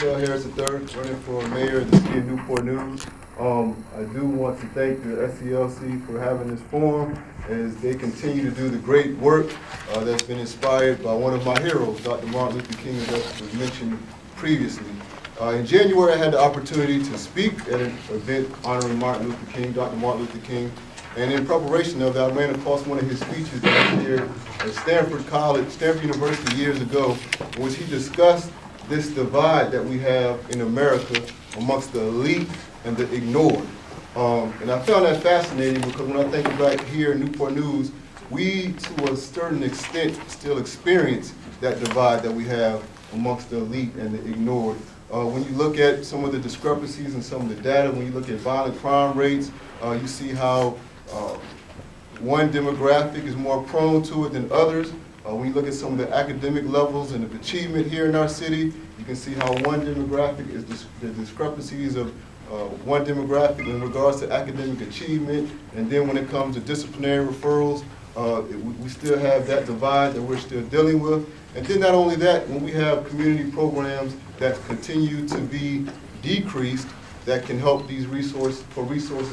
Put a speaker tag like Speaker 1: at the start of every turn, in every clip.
Speaker 1: Marcel Harris III, running for mayor of the city of Newport News. I do want to thank the SCLC for having this forum as they continue to do the great work that's been inspired by one of my heroes, Dr. Martin Luther King, as was mentioned previously. In January, I had the opportunity to speak at an event honoring Martin Luther King, Dr. Martin Luther King. And in preparation of that, I ran across one of his speeches that I shared at Stanford University years ago, in which he discussed this divide that we have in America amongst the elite and the ignored. And I found that fascinating because when I think about here in Newport News, we, to a certain extent, still experience that divide that we have amongst the elite and the ignored. When you look at some of the discrepancies and some of the data, when you look at violent crime rates, you see how one demographic is more prone to it than others. When you look at some of the academic levels and of achievement here in our city, you can see how one demographic is the discrepancies of one demographic in regards to academic achievement, and then when it comes to disciplinary referrals, we still have that divide that we're still dealing with. And then not only that, when we have community programs that continue to be decreased, that can help these resources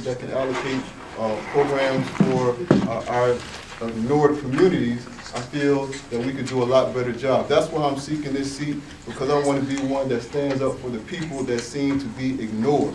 Speaker 1: that can allocate programs for our ignored communities, I feel that we could do a lot better job. That's why I'm seeking this seat, because I want to be one that stands up for the people that seem to be ignored.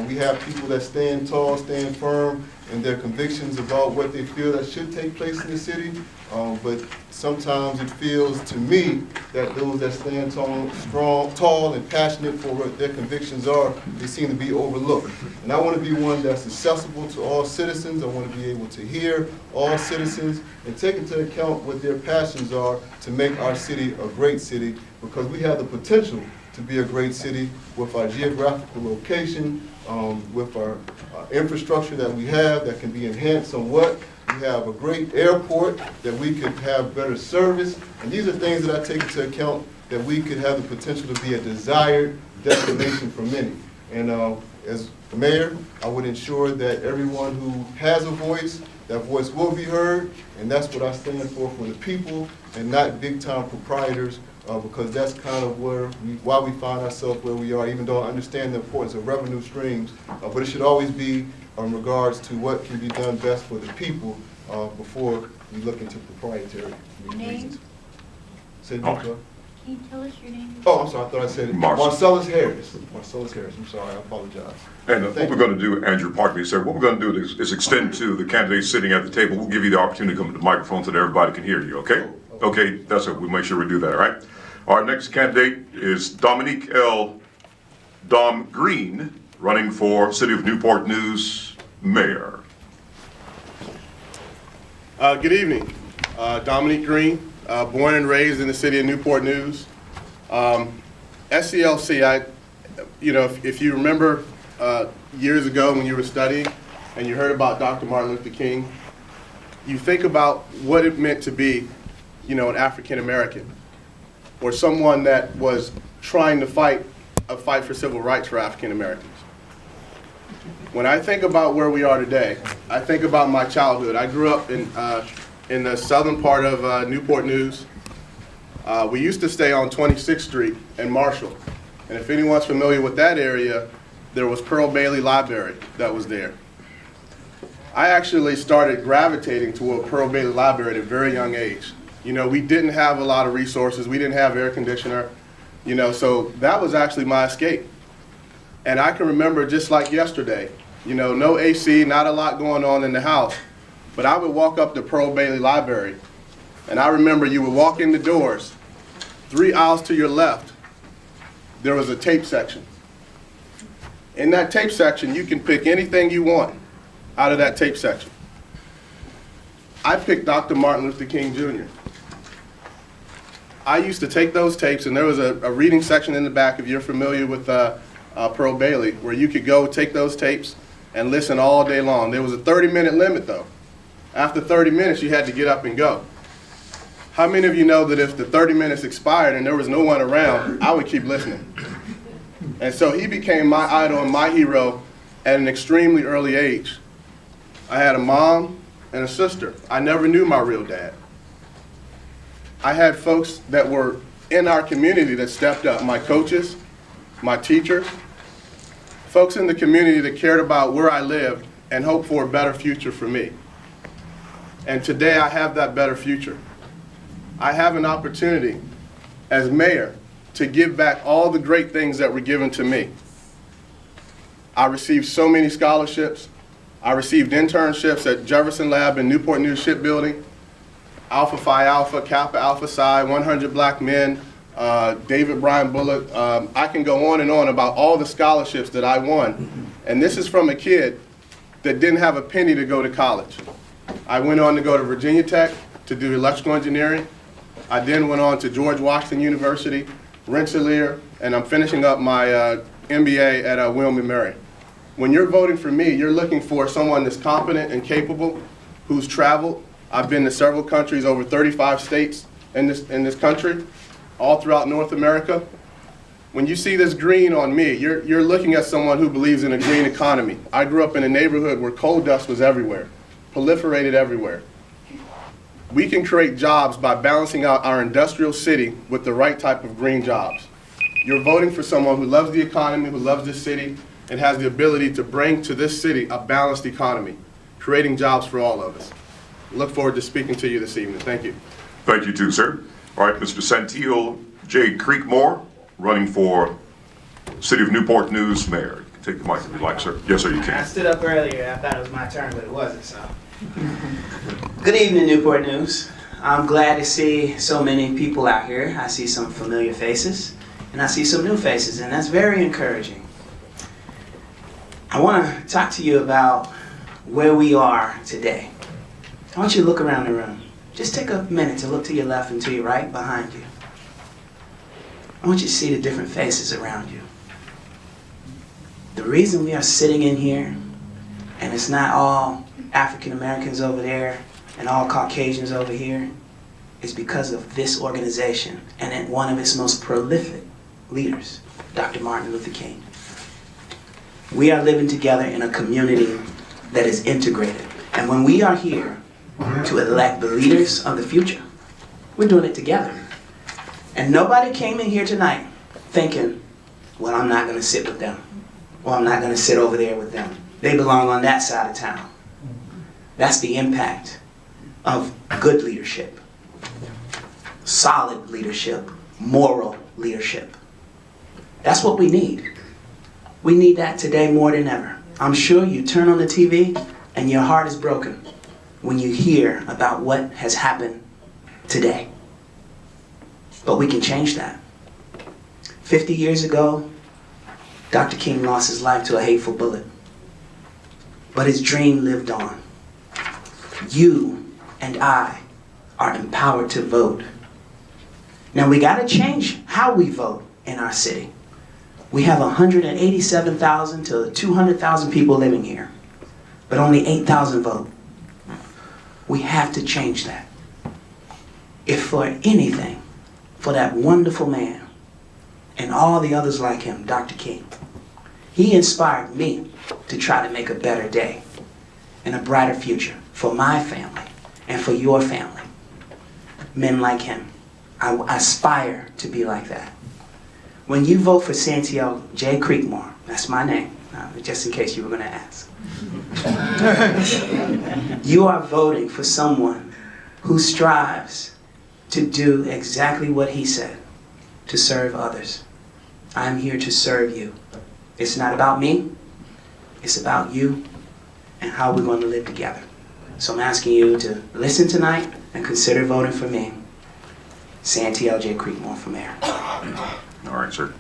Speaker 1: We have people that stand tall, stand firm in their convictions about what they feel that should take place in the city, but sometimes it feels to me that those that stand tall and passionate for what their convictions are, they seem to be overlooked. And I want to be one that's accessible to all citizens. I want to be able to hear all citizens and take into account what their passions are to make our city a great city, because we have the potential to be a great city with our geographical location, with our infrastructure that we have that can be enhanced somewhat. We have a great airport that we could have better service. And these are things that I take into account that we could have the potential to be a desired destination for many. And as mayor, I would ensure that everyone who has a voice, that voice will be heard, and that's what I stand for the people and not big-time proprietors, because that's kind of why we find ourselves where we are, even though I understand the importance of revenue streams, but it should always be in regards to what can be done best for the people before we look into proprietary reasons. Say it again,
Speaker 2: Can you tell us your name?
Speaker 1: Oh, I'm sorry, I thought I said it. Marcellus Harris. Marcellus Harris, I'm sorry, I apologize.
Speaker 3: And what we're going to do, Andrew Parkman said, what we're going to do is extend to the candidates sitting at the table. We'll give you the opportunity to come to the microphone so that everybody can hear you, okay? Okay, that's it. We'll make sure we do that, all right? Our next candidate is Dominique L. Dom Green, running for City of Newport News Mayor.
Speaker 4: Good evening. Dominique Green, born and raised in the city of Newport News. SCLC, if you remember years ago when you were studying and you heard about Dr. Martin Luther King, you think about what it meant to be, an African American, or someone that was trying to fight a fight for civil rights for African Americans. When I think about where we are today, I think about my childhood. I grew up in the southern part of Newport News. We used to stay on 26th Street in Marshall. And if anyone's familiar with that area, there was Pearl Bailey Library that was there. I actually started gravitating toward Pearl Bailey Library at a very young age. We didn't have a lot of resources. We didn't have air conditioner, so that was actually my escape. And I can remember just like yesterday, no AC, not a lot going on in the house, but I would walk up to Pearl Bailey Library, and I remember you would walk in the doors, 3 aisles to your left, there was a tape section. In that tape section, you can pick anything you want out of that tape section. I picked Dr. Martin Luther King Jr. I used to take those tapes, and there was a reading section in the back, if you're familiar with Pearl Bailey, where you could go take those tapes and listen all day long. There was a 30-minute limit, though. After 30 minutes, you had to get up and go. How many of you know that if the 30 minutes expired and there was no one around, I would keep listening? And so he became my idol and my hero at an extremely early age. I had a mom and a sister. I never knew my real dad. I had folks that were in our community that stepped up, my coaches, my teachers, folks in the community that cared about where I lived and hoped for a better future for me. And today I have that better future. I have an opportunity as mayor to give back all the great things that were given to me. I received so many scholarships. I received internships at Jefferson Lab and Newport News Shipbuilding, Alpha Phi Alpha, Kappa Alpha Psi, 100 Black Men, David Bryan Bullock. I can go on and on about all the scholarships that I won. And this is from a kid that didn't have a penny to go to college. I went on to go to Virginia Tech to do electrical engineering. I then went on to George Washington University, Rensselaer, and I'm finishing up my MBA at William & Mary. When you're voting for me, you're looking for someone that's competent and capable, who's traveled. I've been to several countries, over 35 states in this country, all throughout North America. When you see this green on me, you're looking at someone who believes in a green economy. I grew up in a neighborhood where coal dust was everywhere, proliferated everywhere. We can create jobs by balancing out our industrial city with the right type of green jobs. You're voting for someone who loves the economy, who loves this city, and has the ability to bring to this city a balanced economy, creating jobs for all of us. Look forward to speaking to you this evening. Thank you.
Speaker 3: Thank you too, sir. All right, Mr. Santiel J. Creekmore, running for City of Newport News Mayor. You can take the mic if you'd like, sir. Yes, sir, you
Speaker 2: I
Speaker 3: can.
Speaker 2: stood up earlier. I thought it was my turn, but it wasn't, so.
Speaker 5: Good evening, Newport News. I'm glad to see so many people out here. I see some familiar faces, and I see some new faces, and that's very encouraging. I want to talk to you about where we are today. I want you to look around the room. Just take a minute to look to your left and to your right behind you. I want you to see the different faces around you. The reason we are sitting in here, and it's not all African Americans over there and all Caucasians over here, is because of this organization and one of its most prolific leaders, Dr. Martin Luther King. We are living together in a community that is integrated. And when we are here to elect the leaders of the future, we're doing it together. And nobody came in here tonight thinking, well, I'm not going to sit with them, or I'm not going to sit over there with them. They belong on that side of town. That's the impact of good leadership, solid leadership, moral leadership. That's what we need. We need that today more than ever. I'm sure you turn on the TV and your heart is broken when you hear about what has happened today. But we can change that. 50 years ago, Dr. King lost his life to a hateful bullet. But his dream lived on. You and I are empowered to vote. Now we got to change how we vote in our city. We have 187,000 to 200,000 people living here, but only 8,000 vote. We have to change that. If for anything, for that wonderful man and all the others like him, Dr. King, he inspired me to try to make a better day and a brighter future for my family and for your family. Men like him. I aspire to be like that. When you vote for Santiel J. Creekmore, that's my name, just in case you were going to ask. You are voting for someone who strives to do exactly what he said, to serve others. I'm here to serve you. It's not about me, it's about you and how we're going to live together. So I'm asking you to listen tonight and consider voting for me, Santiel J. Creekmore for mayor.
Speaker 3: All right, sir.